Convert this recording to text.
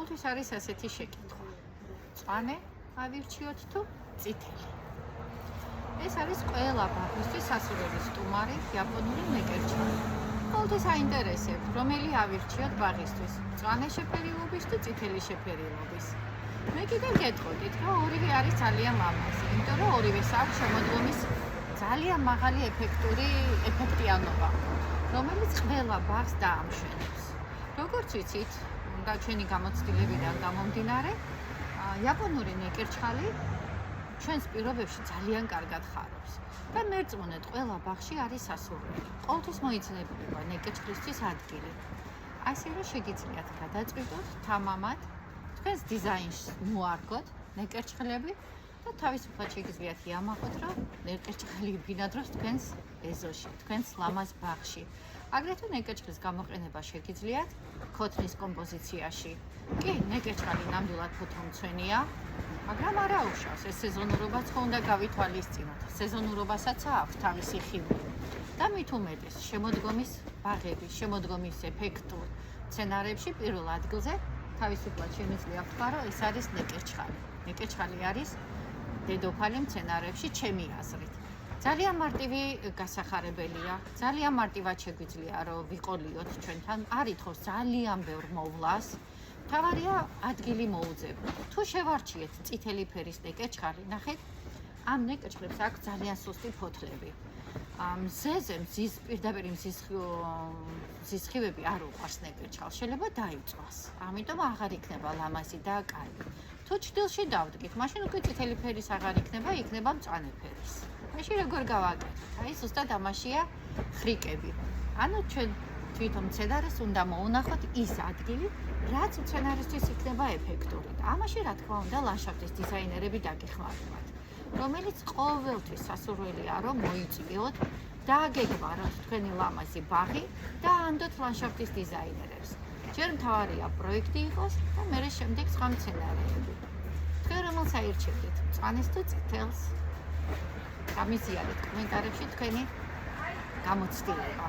ყოველთვის არის ასეთი შეკითხვა. მწვანე ავირჩიოთ თუ წითელი? ეს არის ყველა ბავშვისთვის სასურველი სტუმარი, იაპონური ნეკერჩხალი. ყოველთვის აინტერესებთ, რომელი ავირჩიოთ ბაღისთვის, მწვანე შეფერილობის თუ წითელი შეფერილობის. მე კიდევ გეტყოდით, რომ ორივე არის ძალიან ლამაზი, იმიტომ რომ ორივეს აქვს შემოდგომის ძალიან მაღალი ეფექტიანობა, რომელიც ყველა ბაღს დაამშვენებს. როგორც ვიცით, და ჩვენი გამოცდილებიდან გამომდინარე, იაპონური ნეკერჩხალი ჩვენს პირობებში ძალიან კარგად ხარობს და მერწმუნეთ, ყველა ბაღში არის სასურველი. ყოველთვის მოიძნებიება ნეკერჩხლისთვის ადგილი. ასე რომ შეგიძლიათ გადაწყვიტოთ თამამად თქვენს დიზაინს მოარგოთ ნეკერჩხლები და თავისუფლად შეგიძლიათ იამაყოთ, რომ ნეკერჩხალი ბინადრობს თქვენს ეზოში, თქვენს ლამაზ ბაღში. აგრეთვე ნეკერჩხლის გამოყენება შეგიძლიათ ქოთნის კომპოზიციაში. კი, ნეკერჩხალი ნამდვილად ფოთოლმცვენია, მაგრამ არა უშავს, ეს სეზონურობაც ხო უნდა გავითვალისწინოთ. სეზონურობასაც აქვს თავისი ხიბური და მით უმეტეს შემოდგომის ბაღების, შემოდგომის ეფექტურ სცენარებში პირველ ადგილზე თავისუფლად შემიძლია ვთქვა, რომ ეს არის ნეკერჩხალი. ნეკერჩხალი არის დედოფალი მცენარებში ჩემი აზრით. ძალიან მარტივი გასახარებელია, ძალიან მარტივად შეგვიძლია რომ ვიყოლიოთ ჩვენთან, არ ითხოვს ძალიან ბევრ მოვლას. თავარია ადგილი მოუძებნო. თუ შევარჩიეთ წითელი ფერის ნეკერჩხალი, ნახეთ, ამ ნეკერჩხლებს აქვს ძალიან სუსტი ფოთლები. მზეზე პირდაპირ მზის სხივები არ უყვარს ნეკერჩხალს, შეიძლება დაიწვას. ამიტომ აღარ იქნება ლამაზი და კარგი. თუ ჩრდილში დავდგით, მაშინ უკვე წითელი ფერის აღარ იქნება, იქნება მწვანე ფერის. მაშინ როგორ გავაკეთოთ? აი, ზუსტად ამაშია ხრიკები. ანუ ჩვენ თვითონ მცენარეს უნდა მოუნახოთ ის ადგილი, რაც მცენარისთვის იქნება ეფექტური. და ამაში, რა თქმა უნდა, ლანდშაფტის დიზაინერები დაგეხმარებათ, რომელიც ყოველთვის სასურველია, რომ მოიწვიოთ და გეგმაროთ თქვენი ლამაზი ბაღი და ანდოთ ლანდშაფტის დიზაინერებს. ჯერ მთავარია პროექტი იყოს და მერე შემდეგ სხვა მცენარეები. თქვენ რომელს აირჩევთ, მწვანეს თუ წითელს? გამიზიარეთ კომენტარებში თქვენი გამოცდილება.